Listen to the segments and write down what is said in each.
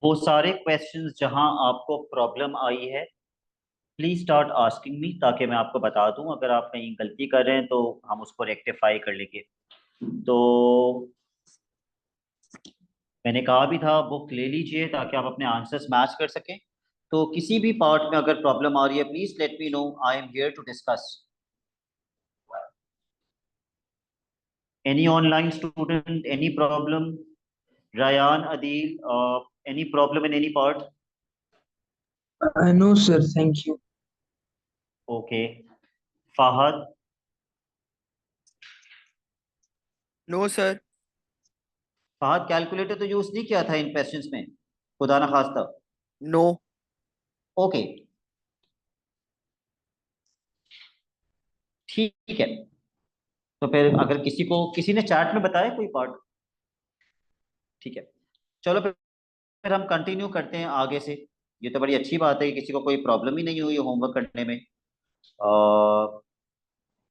वो सारे क्वेश्चंस जहां आपको प्रॉब्लम आई है, प्लीज स्टार्ट आस्किंग मी, ताकि मैं आपको बता दूं अगर आप कहीं गलती कर रहे हैं तो हम उसको रेक्टिफाई कर लेंगे। तो मैंने कहा भी था बुक ले लीजिए ताकि आप अपने आंसर्स मैच कर सकें। तो किसी भी पार्ट में अगर प्रॉब्लम आ रही है, please let me know, I am here to discuss. Any online student, any problem? Ryan, Adil, any problem in any part? No, sir. Thank you. Okay. Fahad, no sir. Fahad calculator तो use नहीं किया था इन questions में, खुदा ना खास्ता। No. Okay, ठीक है। तो फिर अगर किसी ने चैट में बताया कोई पार्ट, ठीक है। चलो फिर हम कंटिन्यू करते हैं आगे से। ये तो बड़ी अच्छी बात है कि किसी को कोई प्रॉब्लम ही नहीं हुई होमवर्क करने में।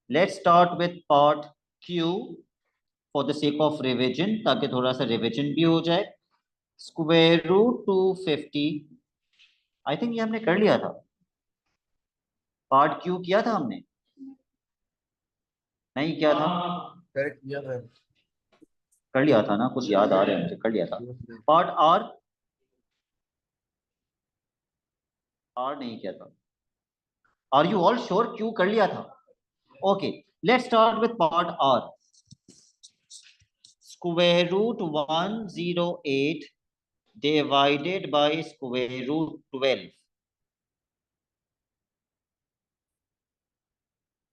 Let's start with part Q for the sake of revision, ताकि थोड़ा सा रिविजन भी हो जाए। स्क्वायर रूट 250, आई थिंक ये हमने कर लिया था। पार्ट क्यू किया था हमने, नहीं किया था? करेक्ट किया था। कर लिया था ना, कुछ याद आ रहा है मुझे, कर लिया था। पार्ट आर, आर नहीं किया था। Are you all sure Q कर लिया था? Okay, let's start with part R. Square root 108 divided by square root 12,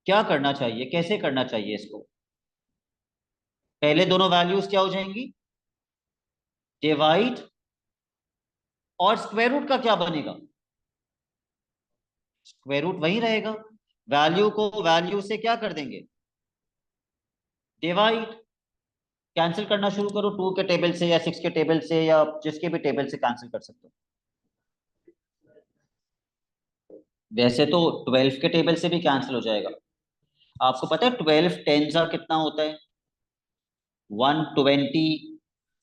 क्या करना चाहिए, कैसे करना चाहिए इसको? पहले दोनों वैल्यूज क्या हो जाएंगी? डिवाइड, और स्क्वायर रूट का क्या बनेगा? स्क्वायर रूट वही रहेगा। वैल्यू को वैल्यू से क्या कर देंगे? डिवाइड। कैंसिल करना शुरू करो, 2 के टेबल से या 6 के टेबल से या जिसके भी टेबल से कैंसिल कर सकते हो। वैसे तो 12 के टेबल से भी कैंसिल हो जाएगा। आपको पता है 12 टेंजा कितना होता है? 120।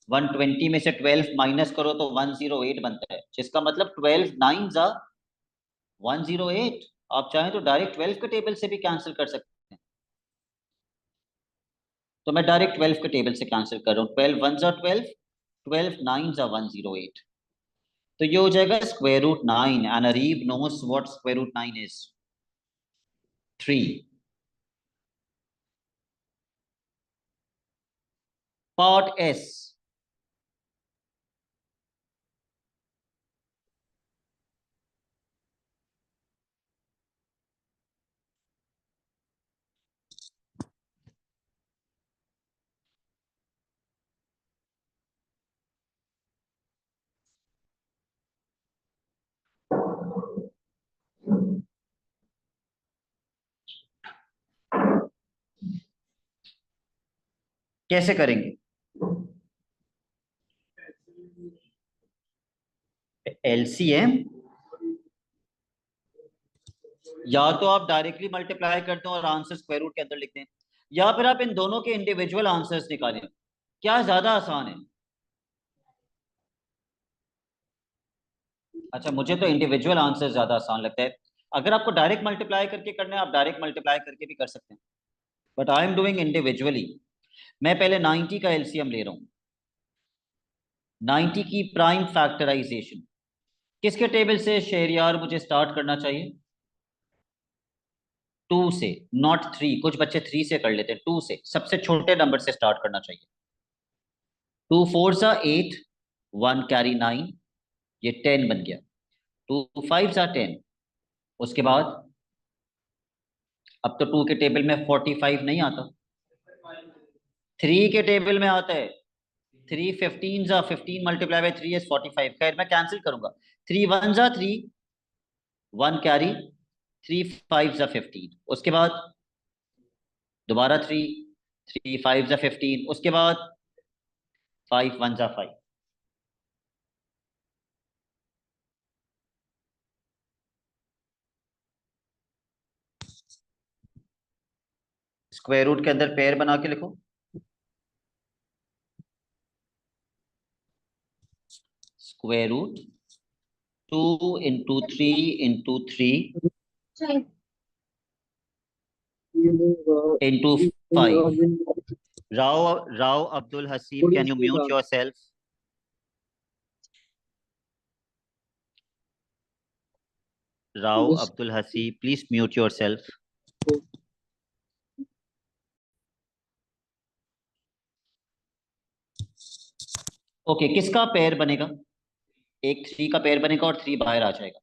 120 में से 12 माइनस करो तो 108 बनता है, जिसका मतलब 12 नाइन जा 108। आप चाहें तो डायरेक्ट 12 के टेबल से भी कैंसिल कर सकते हैं। तो मैं डायरेक्ट 12 के टेबल से कैंसिल कर रहा हूँ। 12 वन जा 12, 12 नाइन जा 108। तो ये हो जाएगा square root 9, and Areeb knows what square root 9 is, 3। Part S, कैसे करेंगे? एलसीएम, या तो आप डायरेक्टली मल्टीप्लाई करते हो और आंसर स्क्वायर रूट के अंदर लिखते हैं, या फिर आप इन दोनों के इंडिविजुअल आंसर्स निकालें। क्या ज्यादा आसान है? अच्छा, मुझे तो इंडिविजुअल आंसर ज्यादा आसान लगता है। अगर आपको डायरेक्ट मल्टीप्लाई करके करना है, आप डायरेक्ट मल्टीप्लाई करके भी कर सकते हैं, but I am doing individually. मैं पहले 90 का एलसीएम ले रहा हूं। 90 की प्राइम फैक्टराइजेशन किसके टेबल से शेरियार मुझे स्टार्ट करना चाहिए? 2 से, नॉट 3। कुछ बच्चे 3 से कर लेते हैं, 2 से, सबसे छोटे नंबर से स्टार्ट करना चाहिए। 2 फोर सा 8, 1 कैरी 9, ये 10 बन गया। 2 फाइव सा 10। उसके बाद अब तो 2 के टेबल में 45 नहीं आता, 3 के टेबल में आता है। 3 15 जा 15 मल्टीप्लाई बाय 3 इज 45। खैर मैं कैंसिल करूंगा। 3 वन जा 3, 1 कैरी, 3 फाइव जा 15। उसके बाद दोबारा 3, 3 फाइव जा 15। उसके बाद 5 वन जा 5। स्क्वायर रूट के अंदर पेयर बना के लिखो। Square root 2 into 3 into 3 into 5. Rao Abdul Hasib, can you mute yourself? Rao Abdul Hasib, please mute yourself. Okay, किसका पेयर बनेगा? एक 3 का पेयर बनेगा और 3 बाहर आ जाएगा,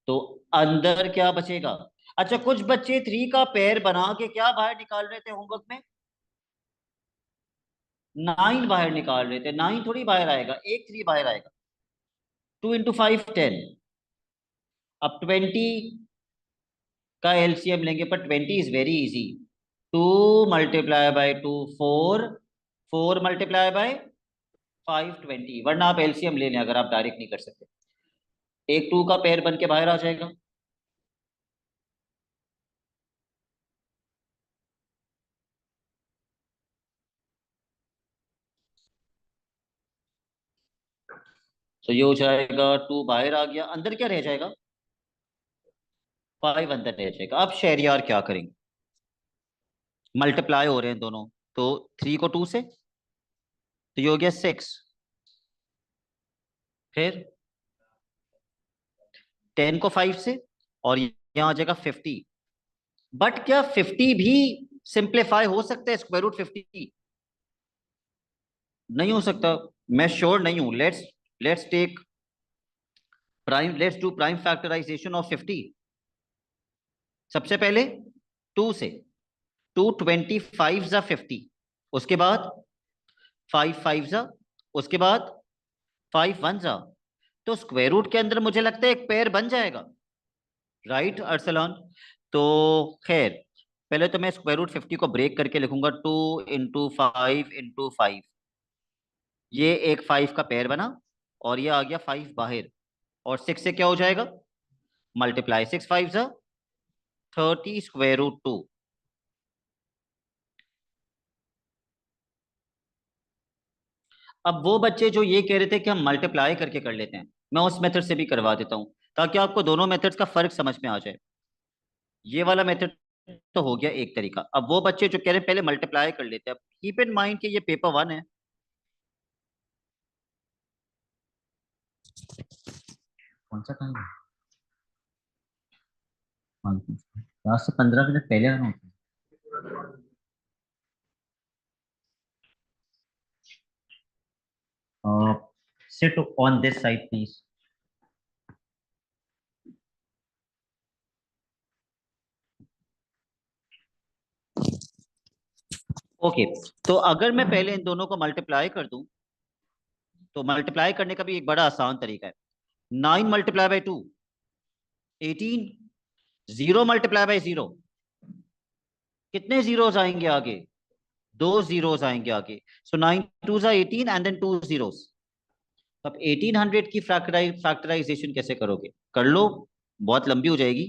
तो अंदर क्या बचेगा? अच्छा, कुछ बच्चे 3 का पेयर बना के क्या बाहर निकाल रहे थे होमवर्क में? 9 बाहर निकाल रहे थे। 9 थोड़ी बाहर आएगा, एक 3 बाहर आएगा। 2 into 5 10। अब 20 का एलसीएम लेंगे, पर 20 is very easy. 2 multiply by 2 4, 4 multiply by 5 20। वरना आप एलसीएम ले लें, अगर आप डायरेक्ट नहीं कर सकते। एक 2 का पेयर बन के बाहर आ जाएगा। तो ये हो जाएगा 2 बाहर आ गया, अंदर क्या रह जाएगा? 5 अंदर रह जाएगा। अब शेरियार क्या करेंगे? मल्टीप्लाई हो रहे हैं दोनों, तो 3 को 2 से, तो ये हो गया 6। फिर 10 को 5 से, और यहाँ आ जाएगा 50। बट क्या 50 भी सिंप्लीफाई हो सकता है स्क्वायर रूट 50? नहीं हो सकता। मैं श्योर नहीं हूं। Let's take prime, let's do prime factorisation of 50। सबसे पहले 2 से, 2 25 जा 50, उसके बाद 5 5 जा, उसके बाद 5 1 जा। तो स्क्वायर रूट के अंदर मुझे लगता है एक पेयर बन जाएगा, राइट अरसलान? तो खैर, पहले तो मैं स्क्वायर रूट 50 को ब्रेक करके लिखूंगा। 2 इंटू 5 इंटू 5, ये एक 5 का पेयर बना, और ये आ गया 5 बाहर, और 6 से क्या हो जाएगा? मल्टीप्लाई, 6 5 जा 30 स्क्वायर रूट 2। अब वो बच्चे जो ये कह रहे थे कि हम मल्टीप्लाई करके कर लेते हैं, मैं उस मेथड से भी करवा देता हूं, ताकि आपको दोनों मेथड्स का फर्क समझ में आ जाए। ये वाला मेथड तो हो गया एक तरीका। अब वो बच्चे जो कह रहे हैं पहले मल्टीप्लाई कर लेते हैं, अब कीप इन माइंड कि ये पेपर 1 है। कौन सा टाइम है? 10 से 15 मिनट पहले आना होता है। Sit on this side please. Okay, तो अगर मैं पहले इन दोनों को मल्टीप्लाई कर दूं, तो मल्टीप्लाई करने का भी एक बड़ा आसान तरीका है। 9 मल्टीप्लाई बाई 2 18। 0 मल्टीप्लाई बाई 0, कितने जीरोस आएंगे आगे? 2 जीरोस आएंगे आगे। सो 9 2 जा 18 एंड देन 2 जीरोस। अब 1800 की फैक्टराइजेशन कैसे करोगे? कर लो, बहुत लंबी हो जाएगी।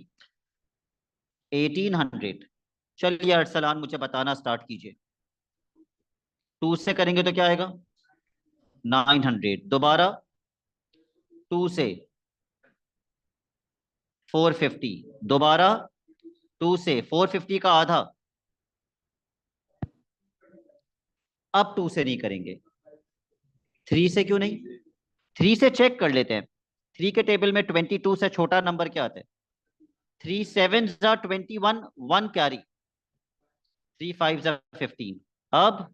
1800, चलिए अरसलान मुझे बताना स्टार्ट कीजिए। 2 से करेंगे तो क्या आएगा? 900। दोबारा 2 से 450, दोबारा 2 से 450 का आधा। अब 2 से नहीं करेंगे। 3 से क्यों नहीं? 3 से चेक कर लेते हैं। 3 के टेबल में 22 से छोटा नंबर क्या आता है? 3 7 जा 21, 1 कैरी। 3 5 जा 15। अब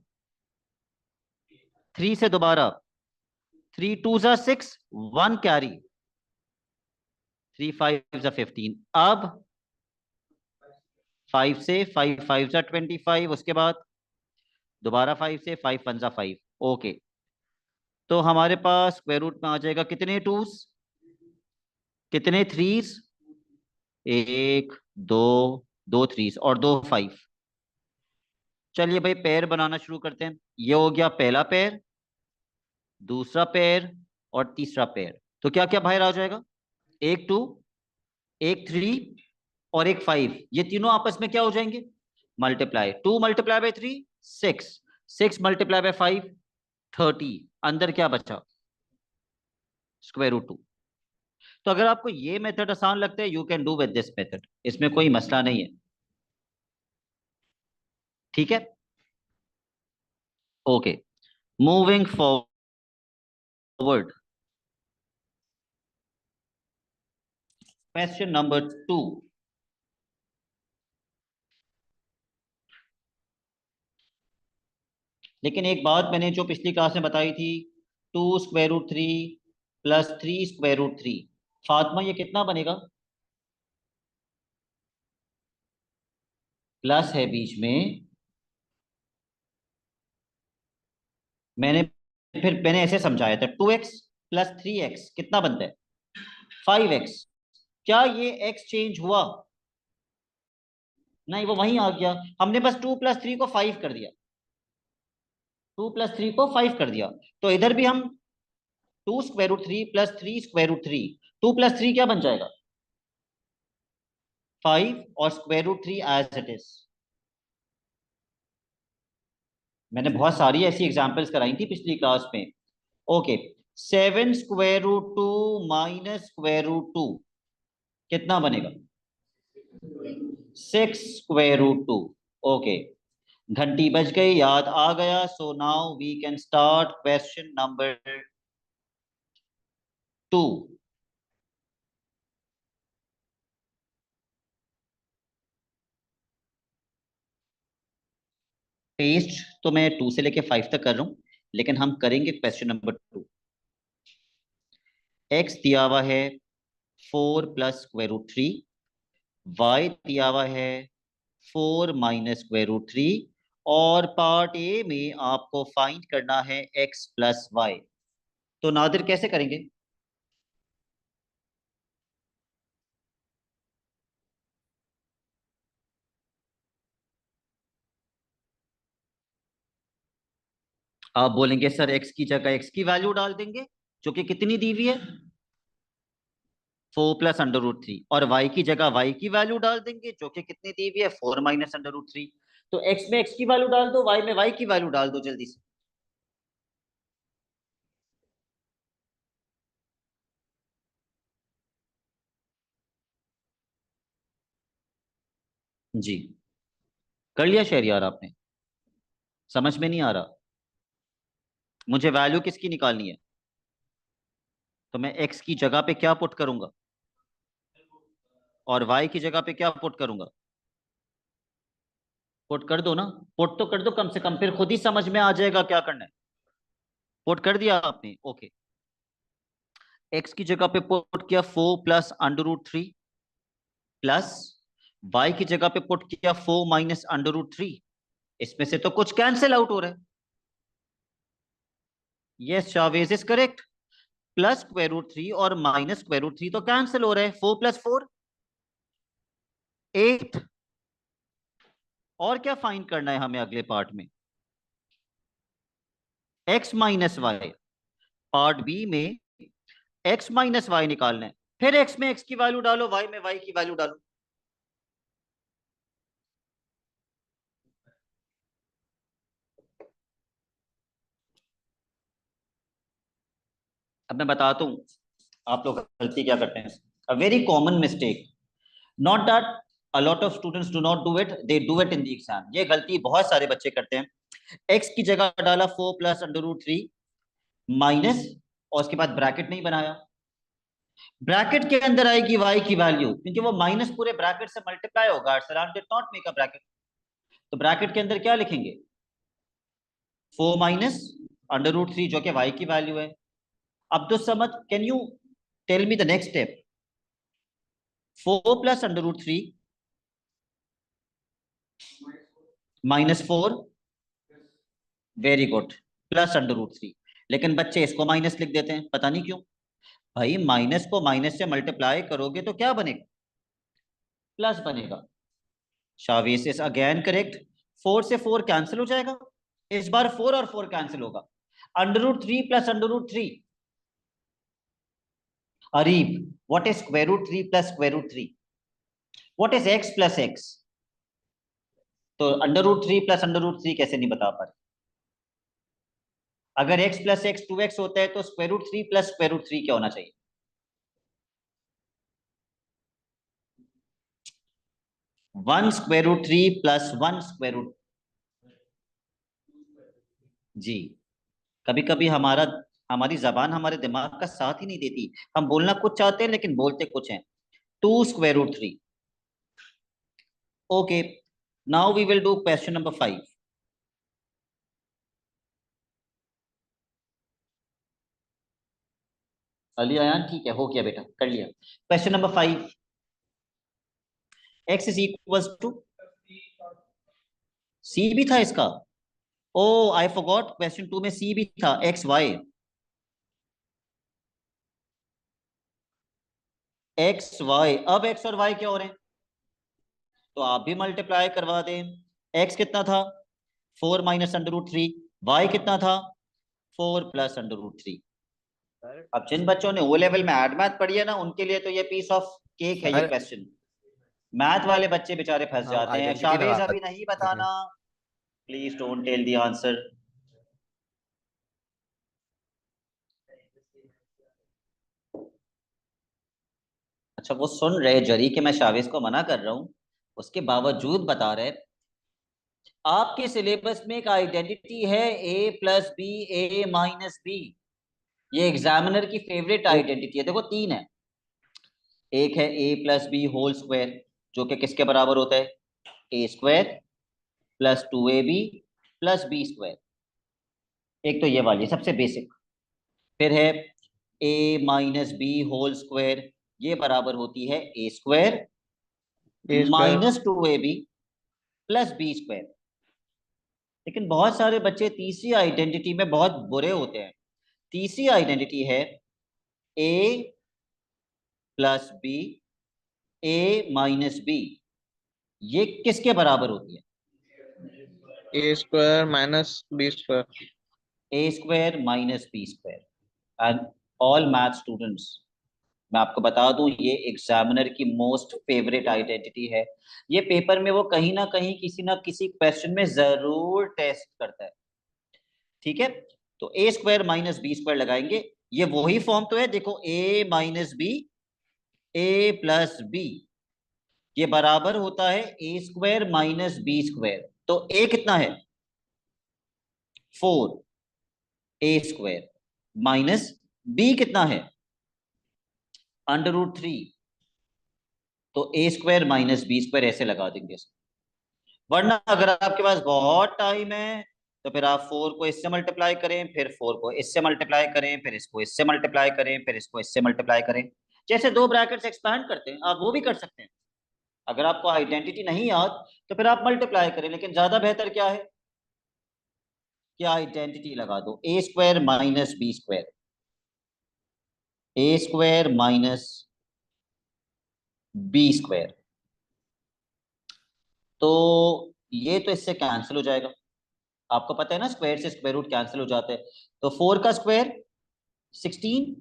3 से दोबारा 3 2 जा 6, 1 कैरी। 3 5 जा 15। अब 5 से 5 5 जा 25, उसके बाद दोबारा 5 से 5 1 जा 5। ओके, तो हमारे पास स्क्वायर रूट में आ जाएगा कितने टूस, कितने थ्रीज? एक, दो, दो थ्रीज और दो 5। चलिए भाई पेयर बनाना शुरू करते हैं। ये हो गया पहला पेयर, दूसरा पेयर और तीसरा पेयर। तो क्या क्या बाहर आ जाएगा? एक 2, एक 3 और एक 5। ये तीनों आपस में क्या हो जाएंगे? Multiply. 2 multiply by 3 6, 6 multiply by 5 30। अंदर क्या बचा? Square root 2। तो अगर आपको ये मेथड आसान लगता है, you can do with this method, इसमें कोई मसला नहीं है। ठीक है, okay, moving forward, question number 2। लेकिन एक बात मैंने जो पिछली क्लास में बताई थी, 2√3 प्लस 3√3, फातिमा ये कितना बनेगा? प्लस है बीच में, मैंने ऐसे समझाया था, 2x प्लस 3x कितना बनता है? 5x। क्या ये x चेंज हुआ? नहीं, वो वहीं आ गया, हमने बस 2 + 3 को 5 कर दिया, 2 + 3 को 5 कर दिया। तो इधर भी हम 2√3 प्लस 3√3, 2 + 3 क्या बन जाएगा? 5, और √3 एज इट इज। मैंने बहुत सारी ऐसी एग्जांपल्स कराई थी पिछली क्लास में। ओके, 7√2 माइनस √2 कितना बनेगा? 6√2। ओके, घंटी बज गई, याद आ गया। So now we can start question number 2। Test तो मैं 2 से लेके 5 तक कर रहा हूं, लेकिन हम करेंगे क्वेश्चन नंबर 2। एक्स दिया हुआ है 4 प्लस √3, वाई दिया हुआ है 4 माइनस √3, और पार्ट ए में आपको फाइंड करना है एक्स प्लस वाई। तो नादिर कैसे करेंगे? आप बोलेंगे सर एक्स की जगह एक्स की वैल्यू डाल देंगे, जो कि कितनी दी हुई है? 4 प्लस √3, और y की जगह y की वैल्यू डाल देंगे, जो कि कितनी दी हुई है? 4 माइनस √3। तो x में x की वैल्यू डाल दो, y में y की वैल्यू डाल दो जल्दी से। जी, कर लिया शेयर यार आपने? समझ में नहीं आ रहा? मुझे वैल्यू किसकी निकालनी है? तो मैं x की जगह पे क्या पुट करूंगा, और y की जगह पे क्या पुट करूंगा? पुट कर दो ना, पुट तो कर दो कम से कम, फिर खुद ही समझ में आ जाएगा क्या करना है। पुट कर दिया आपने? ओके, x की जगह पे पुट किया 4 प्लस √3, प्लस y की जगह पे पुट किया 4 माइनस √3। इसमें से तो कुछ कैंसिल आउट हो रहा है। Yes, Shavez is correct. Plus √3 और माइनस √3 तो कैंसिल हो रहा है, 4 + 4 8। और क्या फाइंड करना है हमें अगले पार्ट में? x minus Y. Part B में x माइनस वाई निकालना है, फिर x में x की वैल्यू डालो, y में y की वैल्यू डालो। अब मैं बताता हूं आप लोग गलती क्या करते हैं। A very common mistake, not that a lot of students do not do it, they do it in the exam. ये गलती बहुत सारे बच्चे करते हैं। x की जगह डाला 4 प्लस √3 माइनस, और उसके बाद ब्रैकेट नहीं बनाया। ब्रैकेट के अंदर आएगी y की वैल्यू, क्योंकि वो माइनस पूरे ब्रैकेट से मल्टीप्लाई होगा। सलाम did not make a bracket, तो ब्रैकेट के अंदर क्या लिखेंगे? 4 माइनस √3, जो कि y की वैल्यू है। अब तो समझ, can you tell me the next step? 4 प्लस √3 माइनस 4, वेरी गुड, प्लस √3। लेकिन बच्चे इसको माइनस लिख देते हैं, पता नहीं क्यों। भाई माइनस को माइनस से मल्टीप्लाई करोगे तो क्या बनेगा? प्लस बनेगा। शावीस इज अगेन करेक्ट। 4 से 4 कैंसिल हो जाएगा, इस बार 4 और 4 कैंसिल होगा। √3 plus √3, Areeb, what is √3 plus √3? What is x plus x? तो √3 प्लस √3 कैसे नहीं बता पा रहे? अगर x प्लस एक्स 2x होता है तो square root 3 plus square root 3 क्या होना चाहिए? 1 square root 3 plus 1 square root. जी, कभी कभी हमारी जबान हमारे दिमाग का साथ ही नहीं देती। हम बोलना कुछ चाहते हैं लेकिन बोलते कुछ हैं। 2 square root 3। Okay, now we will do question number 5। Ali Ayaan ठीक है, हो गया बेटा, कर लिया। Question number 5, x is equal to, C भी था इसका। ओ आई फॉरगॉट, क्वेश्चन 2 में सी भी था, एक्स वाई। एक्स वाई, अब एक्स और वाई क्या हो रहे हैं? तो आप भी मल्टीप्लाई करवा दें। एक्स कितना था? 4 माइनस अंडर रूट 3। वाई कितना था? 4 प्लस अंडर रूट 3। सर अब जिन बच्चों ने ओ लेवल में एड मैथ पढ़ी है ना, उनके लिए तो ये पीस ऑफ केक है ये सर क्वेश्चन। मैथ वाले बच्चे बेचारे फंस हम जाते हैं। आइडेंटिटी शावेज लगा अभी नहीं देंगे। बताना, please don't tell the answer. अच्छा, वो सुन रहे जरी कि मैं शावेज को मना कर रहा हूं, उसके बावजूद बता रहे। आपके सिलेबस में एक आइडेंटिटी है, A plus B, A minus B. ये एग्जामिनर की फेवरेट आइडेंटिटी है। देखो तीन है। एक है A plus B whole square, जो कि किसके बराबर होता है? A square plus 2ab plus B square. एक तो ये वाली सबसे बेसिक। फिर है A minus B whole square, ये बराबर होती है A square A square. Minus 2ab plus B square. लेकिन बहुत सारे बच्चे तीसरी आइडेंटिटी में बहुत बुरे होते हैं। तीसरी आइडेंटिटी है A plus B, A minus B. ये किसके बराबर होती है? A square minus B square. A square minus B square. And all math students, मैं आपको बता दूं, ये एग्जामिनर की मोस्ट फेवरेट आइडेंटिटी है। ये पेपर में वो कहीं ना किसी क्वेश्चन में जरूर टेस्ट करता है। ठीक है, तो A square minus B square लगाएंगे। ये वही फॉर्म तो है, देखो, ए माइनस बी, ए प्लस बी, ये बराबर होता है A square minus B square. तो ए कितना है? 4 ए स्क्वायर माइनस बी कितना है? Under root 3। तो A square minus B square ऐसे लगा देंगे। वरना अगर आपके पास बहुत टाइम है तो फिर आप 4 को इससे मल्टीप्लाई करें, फिर 4 को इससे मल्टीप्लाई करें, फिर इसको इससे मल्टीप्लाई करें, फिर इसको इससे मल्टीप्लाई करें। जैसे दो ब्रैकेट्स एक्सपैंड करते हैं, आप वो भी कर सकते हैं। अगर आपको आइडेंटिटी नहीं याद तो फिर आप मल्टीप्लाई करें, लेकिन ज्यादा बेहतर क्या है कि आइडेंटिटी लगा दो, ए square minus B square, A square minus B square. तो ये तो इससे कैंसिल हो जाएगा। आपको पता है ना, स्क्वायर से स्क्वायर रूट कैंसिल हो जाते हैं। तो 4 का square 16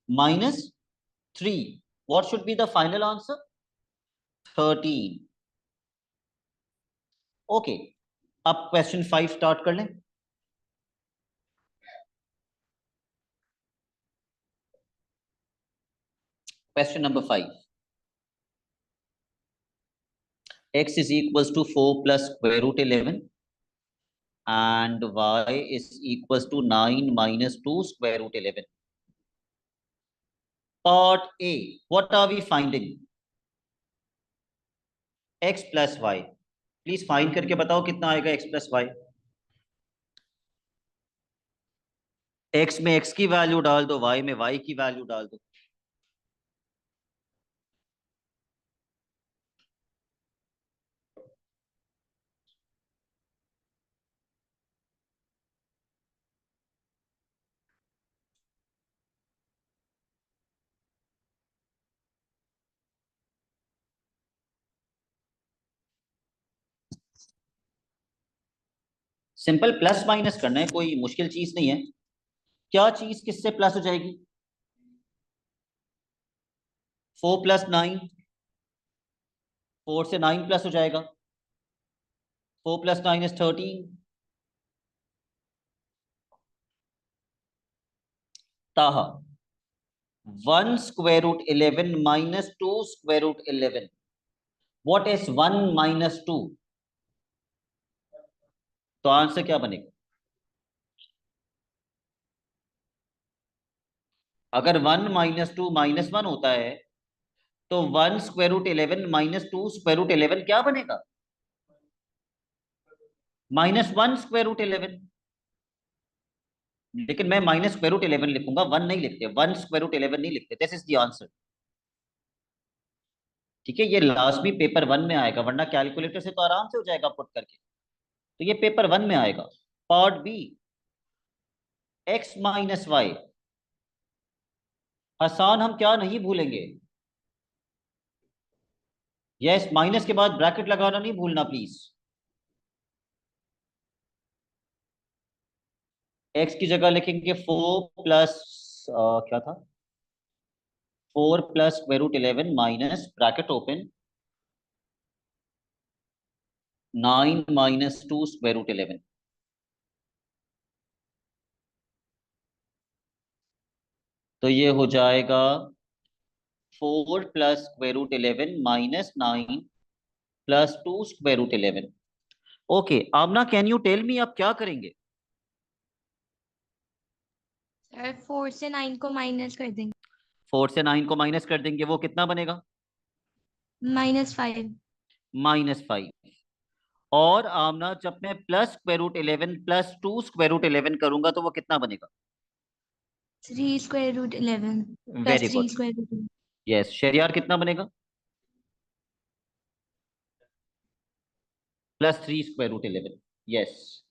minus 3, what should be the final answer? 13। Okay, अब क्वेश्चन 5 स्टार्ट कर लें। Question number 5, x is equals to 4 plus square root 11 and y is equals to 9 minus 2 square root 11. Part A, what are we finding? x plus y। Please find करके बताओ कितना आएगा x plus y। x में x की value डाल दो, y में y की वैल्यू डाल दो। सिंपल प्लस माइनस करना है, कोई मुश्किल चीज नहीं है। क्या चीज किससे प्लस हो जाएगी? 4 प्लस 9, 4 से 9 प्लस हो जाएगा। 4 प्लस 9 इज 13। ताहा 1√11 minus 2√11. What is 1 minus 2? तो आंसर क्या बनेगा? अगर 1 माइनस 2 माइनस 1 होता है तो 1√11 माइनस 2√11 क्या बनेगा? -1√11। लेकिन मैं -√11 लिखूंगा, 1 नहीं लिखते, 1√11 नहीं लिखते। This is the answer. ठीक है, ये लास्ट में पेपर 1 में आएगा, वरना कैलकुलेटर से तो आराम से हो जाएगा पुट करके। तो ये पेपर 1 में आएगा। Part B, x minus Y. Hasan, हम क्या नहीं भूलेंगे? यस, माइनस के बाद ब्रैकेट लगाना नहीं भूलना प्लीज। x की जगह लिखेंगे 4 प्लस क्या था, 4 + √11 माइनस ब्रैकेट ओपन 9 माइनस 2√11। तो ये हो जाएगा 4 + √11 minus 9 plus 2√11। Okay Aamna, can you tell me आप क्या करेंगे? सर 4 से 9 को माइनस कर देंगे। 4 से 9 को माइनस कर देंगे, वो कितना बनेगा? -5। -5। और आमना, जब मैं +√11 प्लस 2√11 करूंगा तो वो कितना बनेगा? 3√11 very plus good. 3√11। Yes Shariyar, कितना बनेगा? +3√11। Yes.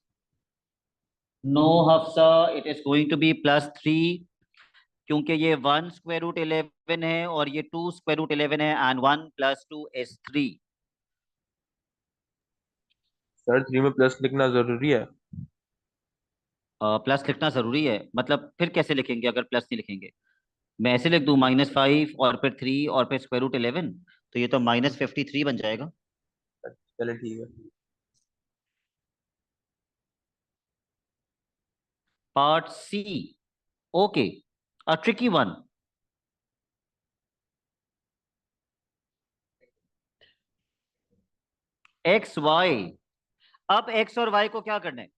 No Hafsa, it is going to be +3, क्योंकि ये 1√11 है और ये 2√11 है, एंड 1 + 2 इज 3। सर 3 में प्लस लिखना जरूरी है? प्लस लिखना जरूरी है? मतलब फिर कैसे लिखेंगे अगर प्लस नहीं लिखेंगे? मैं ऐसे लिख दूं -5 और फिर 3 और फिर √11, तो ये तो -53 बन जाएगा। चले ठीक है। Part C, okay, a tricky one. X Y. अब एक्स और वाई को क्या करना है?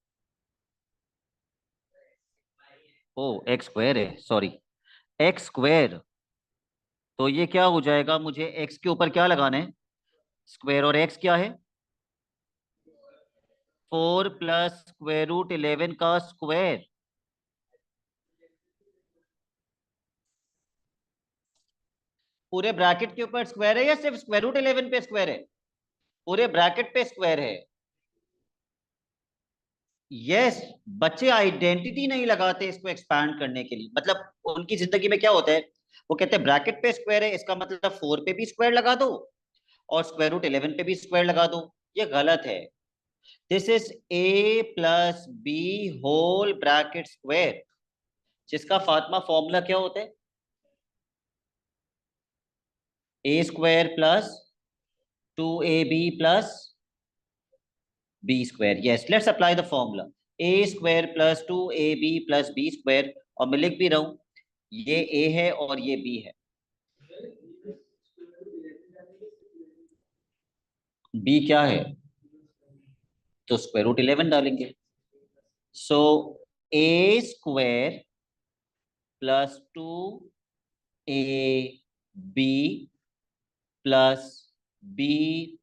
ओ एक्स स्क्वायर है, सॉरी, एक्स स्क्वायर। तो ये क्या हो जाएगा, मुझे एक्स के ऊपर क्या लगाना है? स्क्वायर। और एक्स क्या है? 4 + √11 का स्क्वायर। पूरे ब्रैकेट के ऊपर स्क्वायर है या सिर्फ √11 पे स्क्वायर है? पूरे ब्रैकेट पे स्क्वायर है। यस, बच्चे आइडेंटिटी नहीं लगाते इसको एक्सपैंड करने के लिए। मतलब उनकी जिंदगी में क्या होता है, वो कहते हैं ब्रैकेट पे स्क्वायर है, इसका मतलब 4 पे भी स्क्वायर लगा दो और √11 पे भी स्क्वायर लगा दो। ये गलत है। This is a + b whole bracket square, जिसका फातिमा फॉर्मूला क्या होता है? a² + 2ab + b²। Yes, let's apply the formula. a² + 2ab + b²। और मैं लिख भी रहा हूं, ये a है और ये b है। b क्या है? तो √11 डालेंगे। सो a² + 2ab + b²।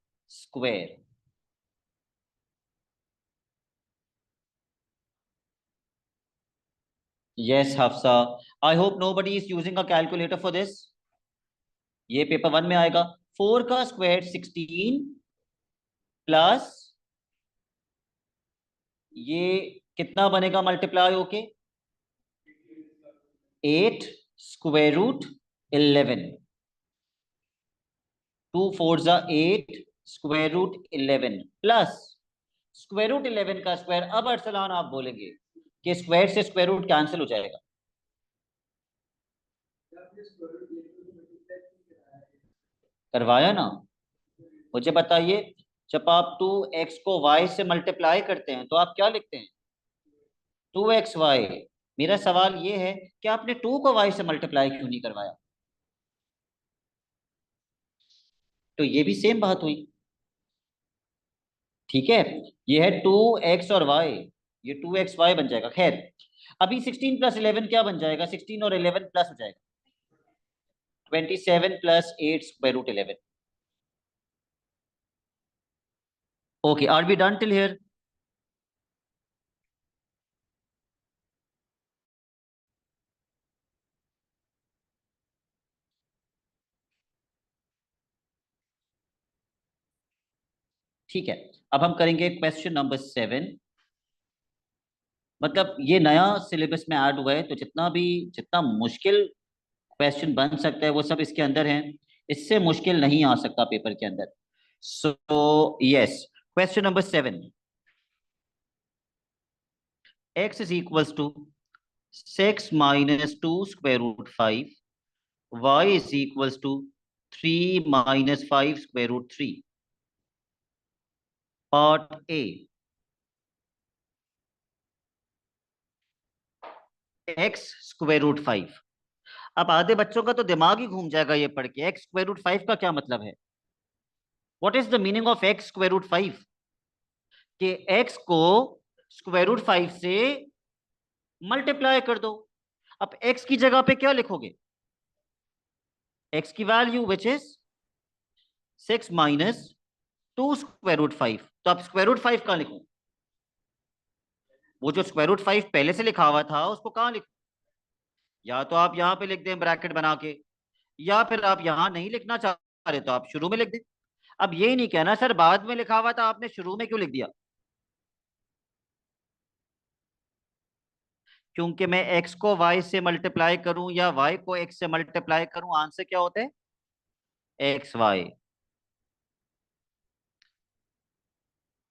Yes, Hafsa. I hope nobody is using a calculator for this. ये पेपर 1 में आएगा। 4 का स्क्वायर 16 प्लस ये कितना बनेगा मल्टीप्लाई होके? 8√11। 2 4 8 √11 प्लस √11 का स्क्वायर। अब अरसलान आप बोलेंगे कि स्क्वायर से स्क्वायर रूट कैंसिल हो जाएगा। करवाया ना? मुझे बताइए, जब आप 2x को y से मल्टीप्लाई करते हैं तो आप क्या लिखते हैं? 2xy मेरा सवाल ये है कि आपने 2 को y से मल्टीप्लाई क्यों नहीं करवाया? तो ये भी सेम बात हुई, ठीक है। ये है 2x और y, ये 2xy बन जाएगा। खैर, अभी 16 प्लस 11 क्या बन जाएगा? 16 और 11 प्लस हो जाएगा 27 plus 8 square root 11। Okay, are we done till here? ठीक है, अब हम करेंगे क्वेश्चन नंबर 7। मतलब ये नया सिलेबस में ऐड हुआ है, तो जितना मुश्किल क्वेश्चन बन सकता है वो सब इसके अंदर है। इससे मुश्किल नहीं आ सकता पेपर के अंदर। So yes, question number 7। x is equals to 6 minus 2 square root 5, y is equals to 3 minus 5 square root 3. Part A, x square root 5। अब आधे बच्चों का तो दिमाग ही घूम जाएगा ये पढ़ के, x square root 5 का क्या मतलब है? What is the meaning of x square root 5? कि x को square root 5 से मल्टीप्लाई कर दो। अब x की जगह पे क्या लिखोगे? x की value which is 6 minus 2 square root 5। तो अब स्क्वायर रूट 5 कहां लिखूं? वो जो स्क्वायर रूट 5 पहले से लिखा हुआ था उसको कहां लिखूं? या तो आप यहां पे लिख दें ब्रैकेट बना के, या फिर आप यहां नहीं लिखना चाह रहे तो आप शुरू में लिख दें। अब ये नहीं कहना सर बाद में लिखा हुआ था आपने शुरू में क्यों लिख दिया। क्योंकि मैं x को y से मल्टीप्लाई करूं या y को x से मल्टीप्लाई करूं, आंसर क्या होता है? X Y.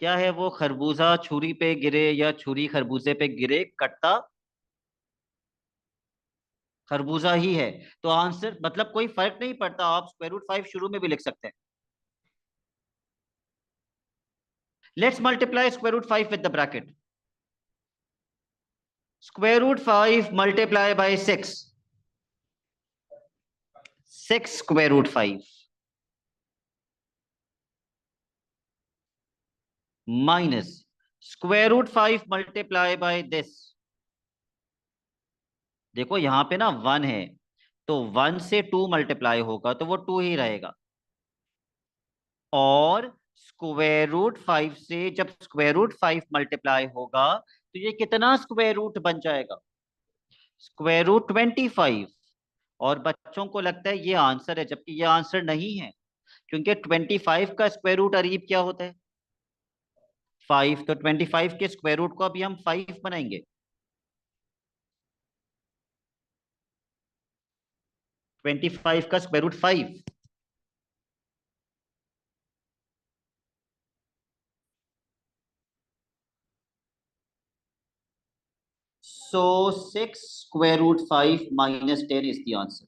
क्या है वो? खरबूजा छुरी पे गिरे या छुरी खरबूजे पे गिरे, कटता खरबूजा ही है। तो आंसर मतलब कोई फर्क नहीं पड़ता, आप स्क्वायर रूट 5 शुरू में भी लिख सकते हैं। Let's multiply square root 5 with the bracket. Square root 5 multiply by 6, 6 square root 5 minus square root 5 multiply by this. देखो यहां पे ना 1 है, तो 1 से 2 मल्टीप्लाई होगा तो वो 2 ही रहेगा। और स्क्वायर रूट 5 से जब स्क्वायर रूट 5 मल्टीप्लाई होगा तो ये कितना स्क्वायर रूट बन जाएगा? Square root 25। और बच्चों को लगता है ये आंसर है, जबकि ये आंसर नहीं है, क्योंकि 25 का स्क्वायर रूट अरीब क्या होता है? 5। तो 25 के स्क्वायर रूट को अभी हम 5 बनाएंगे। 25 का square root 5। So 6 square root 5 minus 10 is the answer.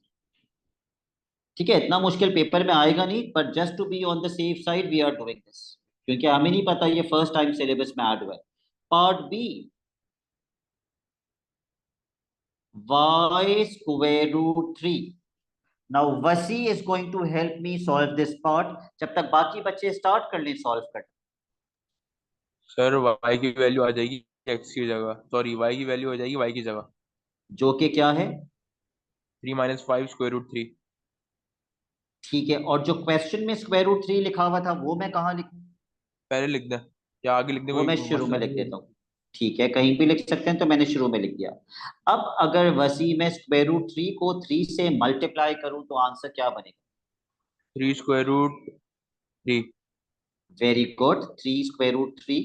ठीक है, इतना मुश्किल पेपर में आएगा नहीं, but just to be on the safe side we are doing this, क्योंकि हमें नहीं पता ये फर्स्ट टाइम सिलेबस में ऐड हुआ है। Part B, y square root 3। Now Wasi is going to help me solve this part, जब तक बाकी बच्चे स्टार्ट कर लें सॉल्व कर। सर y की वैल्यू आ जाएगी x की जगह, सॉरी y की वैल्यू हो जाएगी y की जगह। जो कि क्या है? 3 माइनस 5 स्क्वायर रूट 3। ठीक है, और जो क्वेश्चन में स्क्वायर रूट 3 लिखा हुआ था वो मैं कहाँ लिखूं? पहले लिख दें या आगे लिख दें, वो कोई मैं शुरू में मसला लिख नहीं है। देता हूँ। ठीक है, कहीं भी लिख सकते हैं, तो मैंने शुरू में लिख दिया। अब अगर वसी में स्क्वायर रूट 3 को 3 से मल्टीप्लाई करूं तो आंसर क्या बनेगा? 3 square root 3। Very good, 3 square root 3।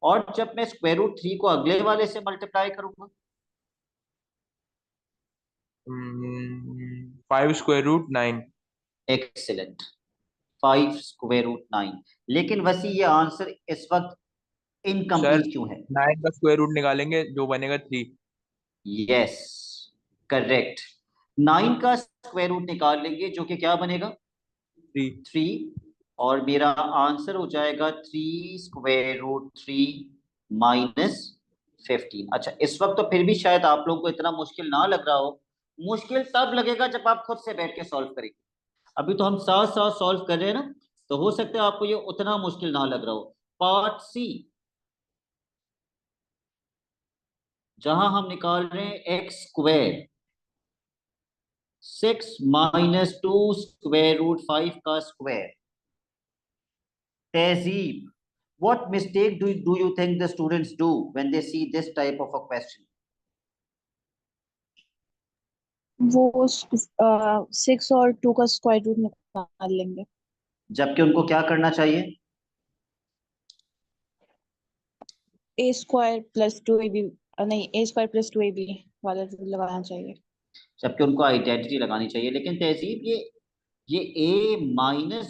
और जब मैं स्क्वायर रूट 3 को अगले वाले से मल्टीप्लाई करूंगा? 5 square root 9। Excellent, 5 square root 9। लेकिन वसी ये आंसर इस वक्त सर इनकम्प्लीट क्यों है? 9 का स्क्वायर रूट निकालेंगे जो बनेगा 3। Yes, correct. 9 का स्क्वायर रूट निकाल लेंगे जो कि क्या बनेगा? 3। 3। और मेरा आंसर हो जाएगा 3 स्क्वायर रूट 3 माइनस 15। अच्छा, इस वक्त तो फिर भी शायद आप लोगों को इतना मुश्किल ना लग रहा हो। मुश्किल तब लगेगा जब आप खुद से बैठ के सॉल्व करेंगे। अभी तो हम साथ साथ सॉल्व कर रहे हैं ना, तो हो सकता है आपको ये उतना मुश्किल ना लग रहा हो। पार्ट सी, जहां हम निकाल रहे हैं एक्स स्क्वायर, 6 - 2 √5 का स्क्वायर। तहजीब, what mistake do you think the students do when they see this type of a question? वो 6 और 2 का स्क्वायर रूट निकाल लेंगे। जबकि उनको क्या करना चाहिए? ए स्क्वायर प्लस 2ab, नहीं, ए स्क्वायर प्लस 2ab वाला रूल लगाना चाहिए। जबकि उनको आइडेंटिटी लगानी चाहिए। लेकिन तहजीब, ये a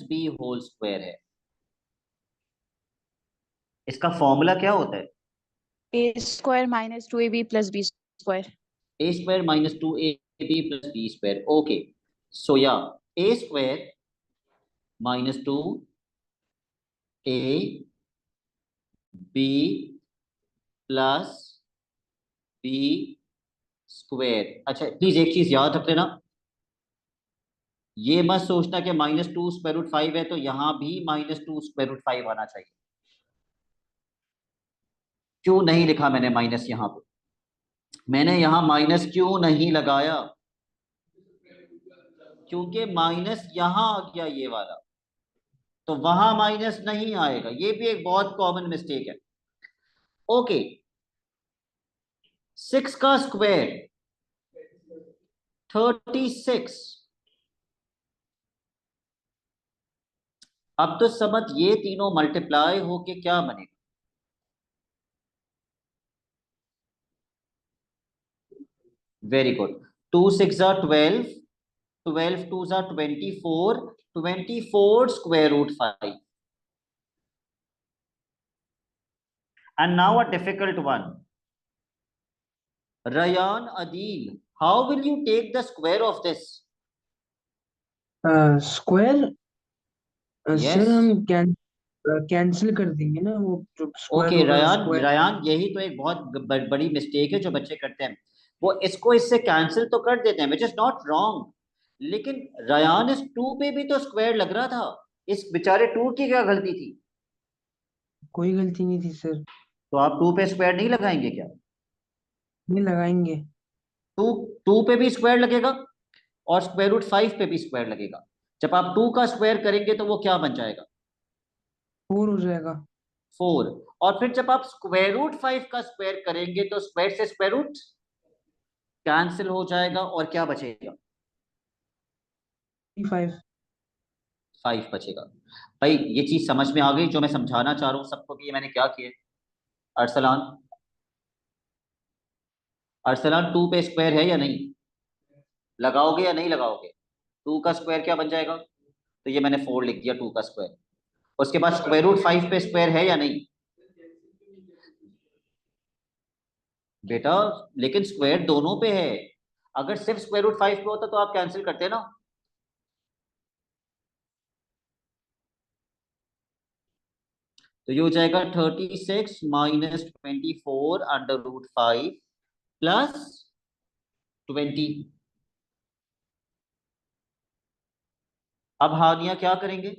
- b होल स्क्वायर है, इसका फॉर्मूला क्या होता है? A square minus 2ab plus B square. a square - 2ab plus b square. Okay, so yeah, a square - 2a b plus b square. अच्छा, प्लीज एक चीज याद रख लेना, ये मत सोचना कि -2 √5 है तो यहां भी -2 √5 आना चाहिए। क्यों नहीं लिखा मैंने माइनस यहां पे? मैंने यहां माइनस क्यों नहीं लगाया? क्योंकि माइनस यहां आ गया ये वाला, तो वहां माइनस नहीं आएगा। ये भी एक बहुत कॉमन मिस्टेक है। ओके, 6 का स्क्वायर 36। अब तो समझ, ये तीनों मल्टीप्लाई होके क्या बनेगा? Very good. 2 × 6 = 12, 12 × 2 = 24, 24 √5। And now a difficult one. Rayan Adil, how will you take the square of this? Square Yes. Sir हम कैंसिल कर देंगे ना, वो जो स्क्वायर ओके होगा रयान, स्क्वायर। रयान यही तो एक बहुत बड़ी मिस्टेक है जो बच्चे करते हैं। वो इसको इससे कैंसिल तो कर देते हैं, विच इज नॉट रॉन्ग। लेकिन रयान, इस 2 पे भी तो स्क्वायर लग रहा था। इस बेचारे 2 की क्या गलती थी? कोई गलती नहीं थी सर। तो आप 2 पे स्क्वायर नहीं लगाएंगे क्या? नहीं लगाएंगे। 2 2 पे भी स्क्वायर लगेगा और √5 पे भी स्क्वायर लगेगा। जब आप 2 का स्क्वायर करेंगे तो वो क्या बन जाएगा? 4 हो जाएगा। 4। और फिर जब आप √5 का स्क्वायर करेंगे तो स्क्वायर से स्क्वायर रूट कैंसिल हो जाएगा और क्या बचेगा? 5। 5 बचेगा। भाई ये चीज समझ में आ गई जो मैं समझाना चाह रहा हूँ सबको कि ये मैंने क्या किया? अरसलान, अरसलान 2 पे स्क्वायर है या नहीं? लगाओगे या नहीं लगाओगे? 2 का स्क्वायर क्या बन जाएगा? तो ये मैंने 4 लिख दिया 2 का स्क्वायर। उसके बाद √5 पे स्क्वायर है या नहीं? बेटा लेकिन स्क्वायर दोनों पे है। अगर सिर्फ √5 पे होता तो आप कैंसिल करते ना। तो ये हो जाएगा 36 - 24 √5 प्लस 20। अब हानिया क्या करेंगे?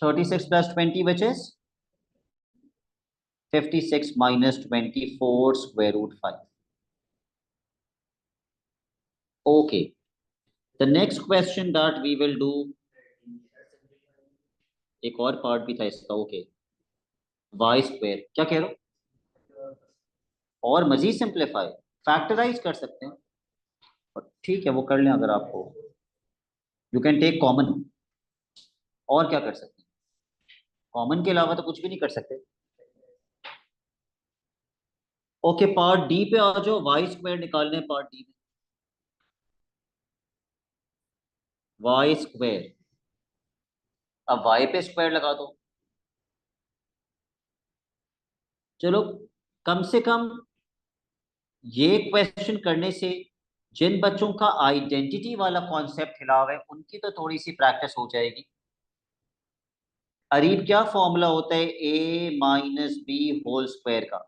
36 + 20 which is 56 - 24 √5. Okay, the next question that we will do, एक और पार्ट भी था इसका। ओके, वाई स्क्वायर क्या कह रहे हो? और मजीद सिंप्लीफाई, फैक्टराइज कर सकते हैं। और ठीक है वो कर लें अगर आपको, यू कैन टेक कॉमन। और क्या कर सकते हैं? कॉमन के अलावा तो कुछ भी नहीं कर सकते। ओके, पार्ट डी पे आ जाओ, वाई स्क्वायर निकालने हैं पार्ट डी में। वाई स्क्वायर, अब वाई पे स्क्वायर लगा दो। चलो, कम से कम ये क्वेश्चन करने से जिन बच्चों का आइडेंटिटी वाला कॉन्सेप्ट हिला हुआ है उनकी तो थोड़ी सी प्रैक्टिस हो जाएगी। अरीब क्या फॉर्मूला होता है A minus B whole square का?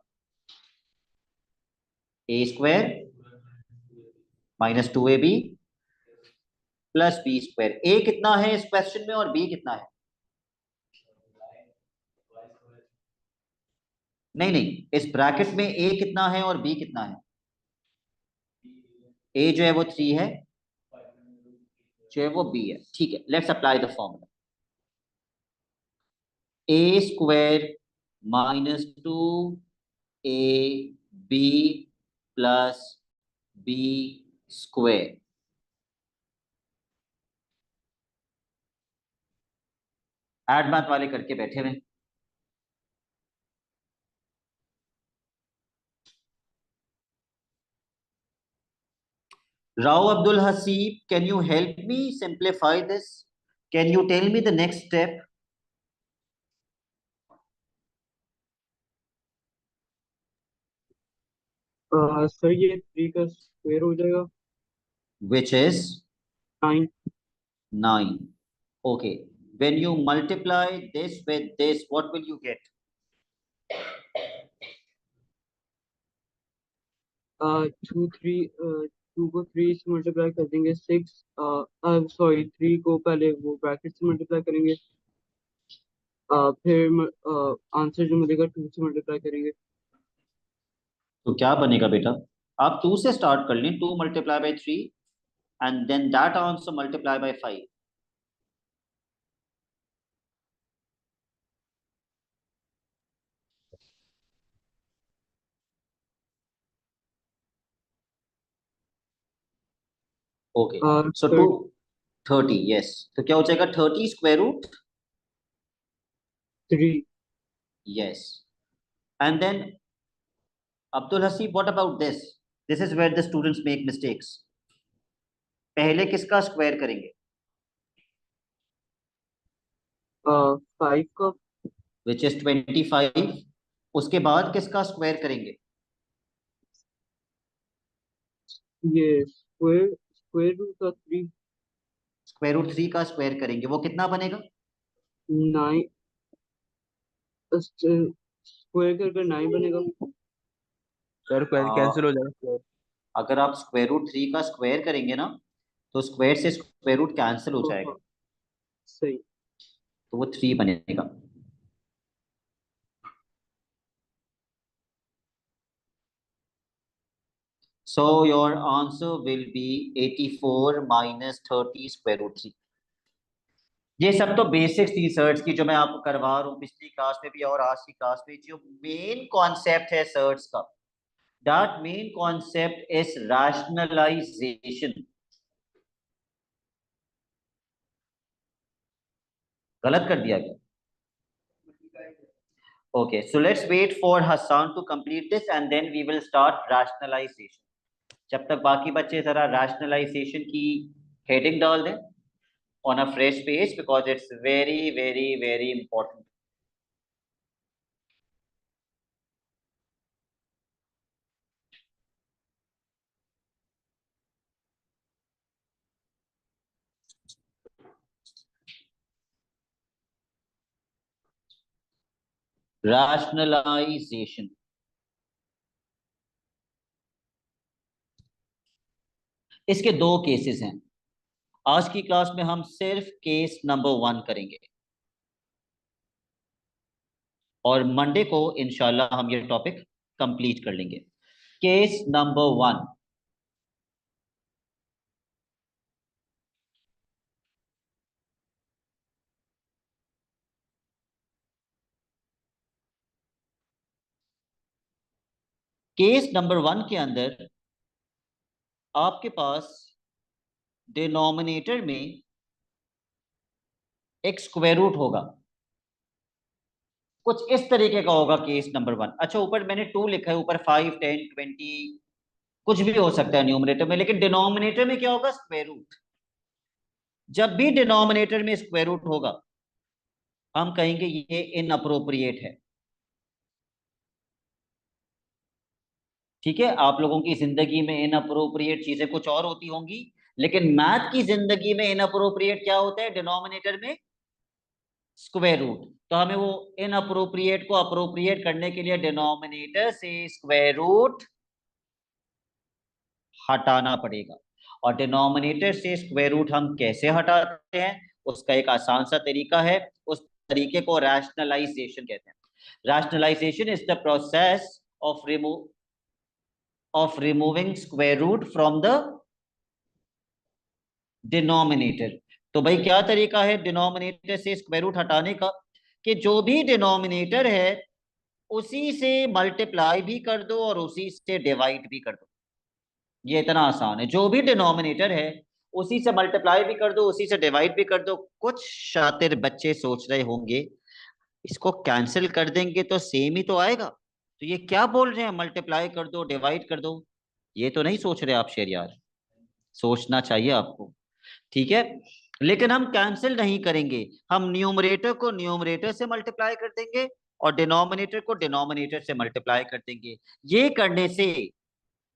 A square minus 2ab plus B square. A कितना है इस क्वेश्चन में और बी कितना है? नहीं नहीं, इस ब्रैकेट में ए कितना है और बी कितना है? ए जो है वो 3 है, जो है वो बी है। ठीक है, let's apply the formula. A square minus 2ab plus B square. Add math वाले करके बैठे हुए। Rao Abdul Hasib, can you help me simplify this? Can you tell me the next step? Sir ये 3 का square हो जाएगा Which is 9। 9. Okay. When you multiply this with this, what will you get? 2 को 3 से multiply कर देंगे 6। Sorry 3 को पहले वो ब्रैकेट से मल्टीप्लाई करेंगे, फिर आंसर जो मिलेगा 2 से मल्टीप्लाई करेंगे। तो क्या बनेगा बेटा? आप 2 से स्टार्ट कर लें, 2 multiply by 3 and then that answer multiply by 5. Okay. So sir 30, yes. तो क्या हो जाएगा? 30 square root? 3। Yes. And then Abdul Hasib, what about this? This is where the students make mistakes. पहले किसका स्क्वायर करेंगे? 5 का Which is 25. उसके बाद किसका स्क्वायर करेंगे? ये स्क्वायर रूट का 3। स्क्वायर रूट 3 का स्क्वायर करेंगे, वो कितना बनेगा? 9 स्क्वायर करके 9 बनेगा। सर हाँ, कैंसिल हो जाएगा square। अगर आप स्क्वायर रूट 3 का स्क्वायर करेंगे ना, तो स्क्वायर से स्क्वायर रूट कैंसिल हो जाएगा, हाँ सही। तो वो 3 बनेगा। So your answer will be 84 minus 30 square root 3. ये सब तो बेसिक्स थी सर्च की जो मैं आपको करवा रहा हूँ पिछली क्लास में भी और आज की क्लास में। जो मेन कॉन्सेप्ट है सर्च का, that main concept is rationalization. गलत कर दिया गया? Okay, so let's wait for Hassan to complete this and then we will start rationalization. जब तक बाकी बच्चे जरा rationalization की heading डाल दें on a fresh page because it's very very very important. Rationalization. इसके दो केसेस हैं। आज की क्लास में हम सिर्फ केस नंबर 1 करेंगे और मंडे को इंशाल्लाह हम ये टॉपिक कंप्लीट कर लेंगे। केस नंबर 1, केस नंबर 1 के अंदर आपके पास डिनोमिनेटर में एक स्क्वायर रूट होगा, कुछ इस तरीके का होगा केस नंबर 1। अच्छा, ऊपर मैंने 2 लिखा है, ऊपर 5 10 20 कुछ भी हो सकता है न्यूमरेटर में, लेकिन डिनोमिनेटर में क्या होगा? Square root. जब भी डिनोमिनेटर में स्क्वायर रूट होगा हम कहेंगे ये इनअप्रोप्रिएट है। ठीक है, आप लोगों की जिंदगी में इनअप्रोप्रिएट चीजें कुछ और होती होंगी, लेकिन मैथ की जिंदगी में इनअप्रोप्रिएट क्या होता है? डिनोमिनेटर में स्क्वायर रूट, तो हमें वो इनअप्रोप्रिएट को अप्रोप्रिएट करने के लिए डिनोमिनेटर से स्क्वायर रूट हटाना पड़ेगा। और डिनोमिनेटर से स्क्वायर रूट हम कैसे हटाते हैं, उसका एक आसान सा तरीका है, उस तरीके को रैशनलाइजेशन कहते हैं। Rationalization is the process of removing square root from the denominator. तो भाई क्या तरीका है डिनोमिनेटर से स्क्वायर रूट हटाने का, कि जो भी डिनोमिनेटर है उसी से मल्टीप्लाई भी कर दो और उसी से डिवाइड भी कर दो। ये इतना आसान है, जो भी डिनोमिनेटर है उसी से मल्टीप्लाई भी कर दो, उसी से डिवाइड भी कर दो। कुछ शातिर बच्चे सोच रहे होंगे इसको कैंसिल कर देंगे तो सेम ही तो आएगा, तो ये क्या बोल रहे हैं मल्टीप्लाई कर दो डिवाइड कर दो। ये तो नहीं सोच रहे आप शेर यार, सोचना चाहिए आपको, ठीक है। लेकिन हम कैंसिल नहीं करेंगे, हम न्यूमरेटर को न्यूमरेटर से मल्टीप्लाई कर देंगे और डिनोमिनेटर को डिनोमिनेटर से मल्टीप्लाई कर देंगे। ये करने से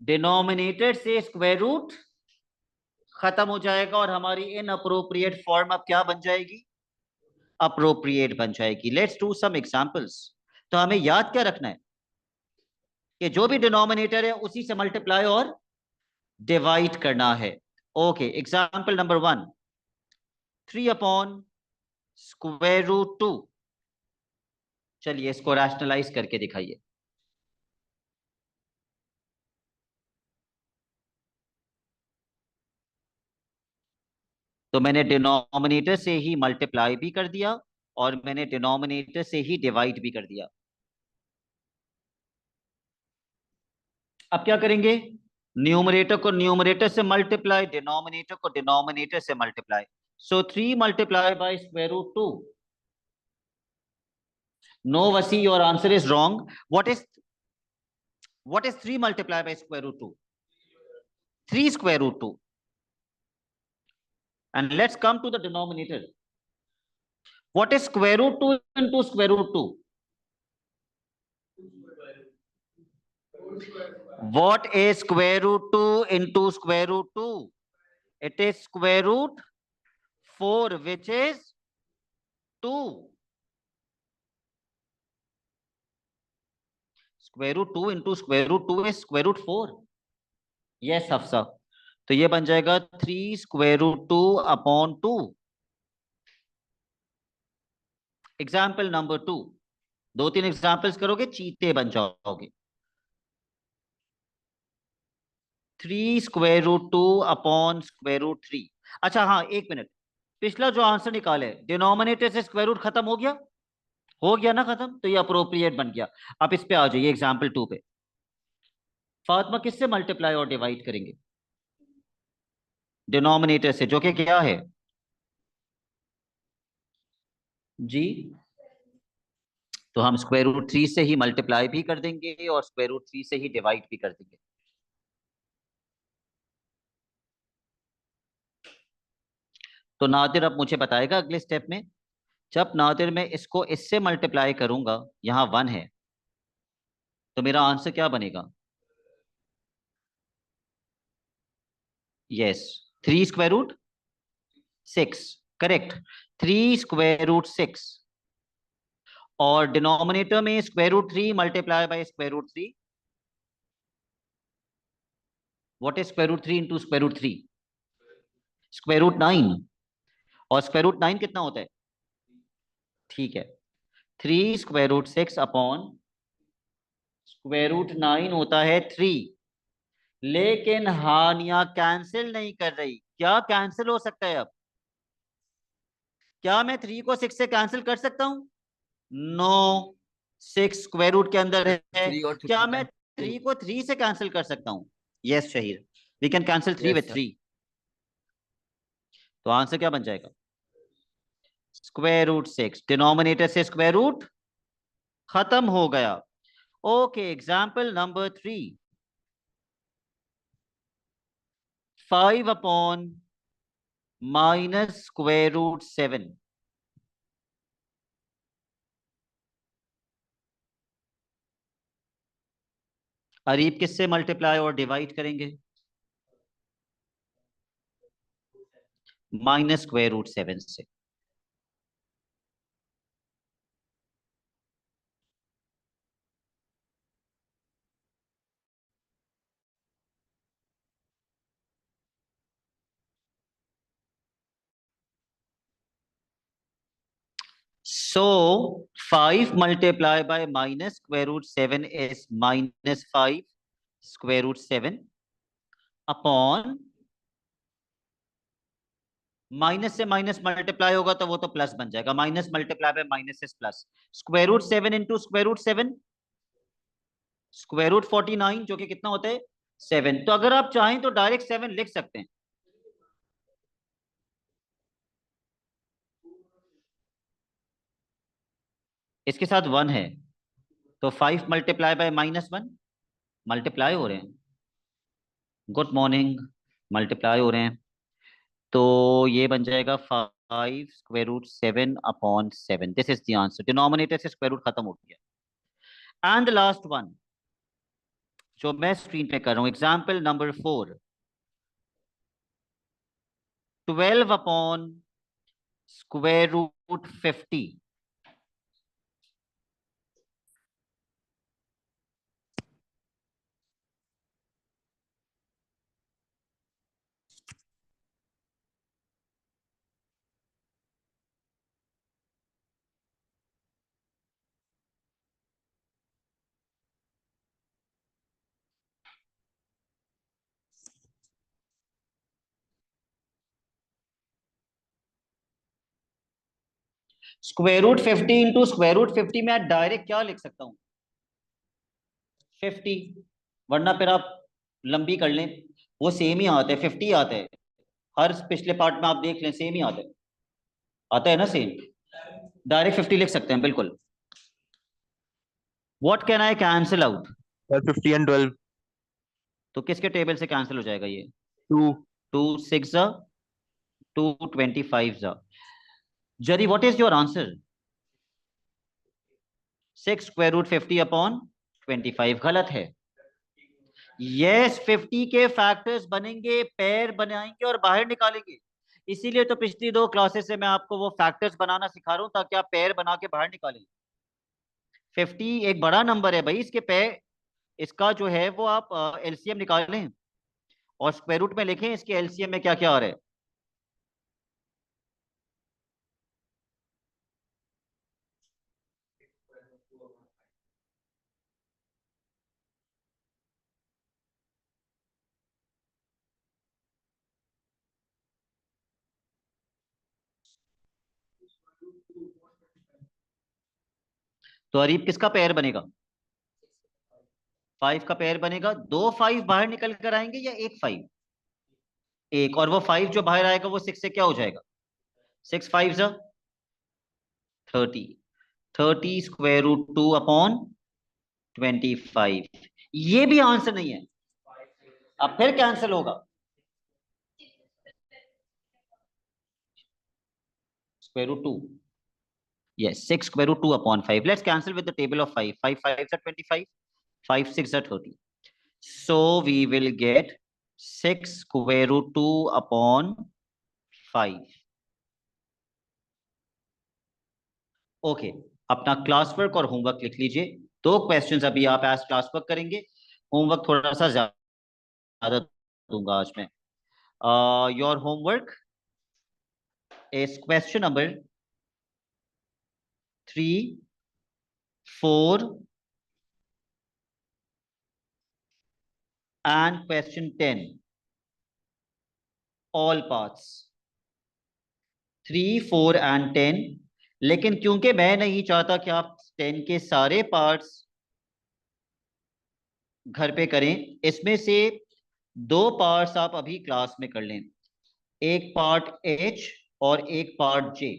डिनोमिनेटर से स्क्वायर रूट खत्म हो जाएगा और हमारी इनअप्रोप्रिएट फॉर्म अब क्या बन जाएगी, अप्रोप्रिएट बन जाएगी। Let's do some examples. तो हमें याद क्या रखना है कि जो भी डिनोमिनेटर है उसी से मल्टीप्लाई और डिवाइड करना है। Okay, example number 1, 3/√2। चलिए इसको रैशनलाइज करके दिखाइए। तो मैंने डिनोमिनेटर से ही मल्टीप्लाई भी कर दिया और मैंने डिनोमिनेटर से ही डिवाइड भी कर दिया। अब क्या करेंगे, न्यूमरेटर को न्यूमरेटर से मल्टीप्लाई, डिनोमिनेटर को डिनोमिनेटर से multiply. So 3 multiply by √2। No Wasi, your answer is wrong. what is 3 multiplied by √2? 3 √2. And let's come to the denominator. What is √2 into √2? What is √2 into √2? It is √4, which is 2. √2 into √2 is √4. Yes, Hafsa. तो ये बन जाएगा 3 √2/2। Example number 2, 2-3 examples करोगे चीते बन जाओगे। 3 √2/√3। अच्छा हाँ, एक मिनट, पिछला जो आंसर निकाले डिनोमिनेटर से स्क्वायर रूट खत्म हो गया ना खत्म, तो ये अप्रोप्रिएट बन गया। आप इस पे आ जाइए एग्जाम्पल 2 पे। फातिमा किससे मल्टीप्लाई और डिवाइड करेंगे, डिनोमिनेटर से, जो कि क्या है जी। तो हम √3 से ही मल्टीप्लाई भी कर देंगे और √3 से ही डिवाइड भी कर देंगे। तो नादिर अब मुझे बताएगा अगले स्टेप में, जब नादिर मैं इसको इससे मल्टीप्लाई करूंगा, यहां 1 है, तो मेरा आंसर क्या बनेगा। Yes, 3 √6, correct, 3 √6। और डिनोमिनेटर में √3 multiply by √3। What is √3 into √3? √9। और √9 कितना होता है, ठीक है, 3 √6 √9 होता है 3। लेकिन हानिया कैंसिल नहीं कर रही, क्या कैंसिल हो सकता है अब, क्या मैं 3 को 6 से कैंसिल कर सकता हूं? नो, 6 स्क्वायर रूट के अंदर है। 3 और 3 क्या मैं 3 को 3 से कैंसिल कर सकता हूं? Yes Shaheer, we can cancel 3 with 3। तो आंसर क्या बन जाएगा, √6। डिनोमिनेटर से स्क्वायर रूट खत्म हो गया। Okay, example number 3, 5/-√7। अरीब किससे मल्टीप्लाई और डिवाइड करेंगे, -√7 से। So 5 multiplied by minus square root 7 is minus 5 square root 7 upon minus से माइनस मल्टीप्लाई होगा तो वो तो प्लस बन जाएगा, minus multiply by minus is plus, square root 7 into square root 7 square root 49 जो कि कितना होता है 7। तो अगर आप चाहें तो डायरेक्ट 7 लिख सकते हैं। इसके साथ 1 है तो 5 मल्टीप्लाई बाय माइनस 1 मल्टीप्लाई हो रहे हैं, गुड मॉर्निंग, मल्टीप्लाई हो रहे हैं, तो ये बन जाएगा 5 square root 7 upon 7। This is the answer, denominator से स्क्वायर रूट खत्म हो गया। एंड लास्ट वन जो मैं स्क्रीन पे कर रहा हूं, example number 4, 12 upon square root 50। Square root 50 into square root 50 में डायरेक्ट क्या लिख सकता हूं 50, वरना फिर आप लंबी कर लें, वो सेम ही आता है, 50 आता है, हर पिछले पार्ट में आप देख लें सेम ही आता है ना सेम, डायरेक्ट 50 लिख सकते हैं बिल्कुल। What can I cancel out? 50 and 12 तो किसके टेबल से कैंसिल हो जाएगा ये? 2 2 6 2 25 जरी, what is your answer? 6 square root 50 upon 25 गलत है। यस 50 के फैक्टर्स बनेंगे, पेयर बनाएंगे और बाहर निकालेंगे, इसीलिए तो पिछली 2 क्लासेस से मैं आपको वो फैक्टर्स बनाना सिखा रहा हूं ताकि आप पेयर बना के बाहर निकालें। 50 एक बड़ा नंबर है भाई, इसके पेयर, इसका जो है वो आप एलसीएम निकालें और स्क्वायर रूट में लिखें इसके एलसीएम में क्या क्या आ रहा है। तो अरीब किसका पेयर बनेगा? 5 का पेयर बनेगा। 2 5 बाहर निकल कर आएंगे या एक 5? एक, और वो 5 जो बाहर आएगा वो 6 से क्या हो जाएगा? 6 5 30, 30 स्क्वायर रूट 2 अपॉन 25। ये भी आंसर नहीं है, अब फिर कैंसिल होगा। Square root 2, yes, 6 square root 2 upon 5. Let's cancel with the table of 5. 5 5s are 25, 5 6 are 30. So we will get 6 square root 2 upon 5. Okay, अपना क्लास वर्क और होमवर्क लिख लीजिए। 2 क्वेश्चंस अभी आप एज क्लास वर्क करेंगे, homework थोड़ा सा ज्यादा दूंगा आज मैं। Your homework is question number 3 4 and question 10, all parts 3 4 and 10। लेकिन क्योंकि मैं नहीं चाहता कि आप 10 के सारे पार्ट्स घर पे करें, इसमें से 2 पार्ट्स आप अभी क्लास में कर लें, एक पार्ट H और एक पार्ट J।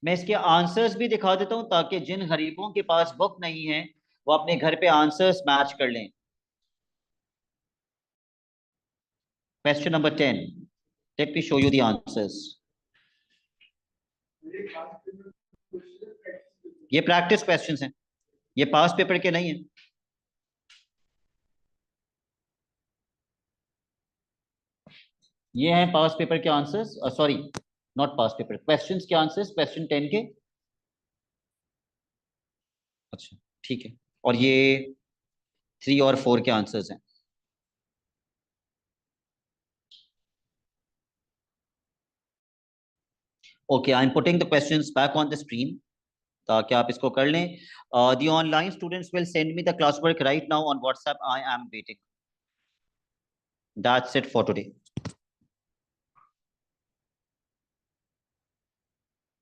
मैं इसके आंसर्स भी दिखा देता हूं ताकि जिन गरीबों के पास बुक नहीं है वो अपने घर पे आंसर्स मैच कर लें। Question number 10, let me show you the answers. ये प्रैक्टिस क्वेश्चंस हैं, ये पास पेपर के नहीं है। ये हैं पास पेपर के answers, sorry not pass paper, questions के आंसर्स क्वेश्चन 10 के। अच्छा ठीक है, और ये 3 और 4 के आंसर्स हैं। Okay, I'm putting the questions back on the screen. ताकि आप इसको कर लें. The online students will send me the classwork right now on WhatsApp. I am waiting. That's it for today.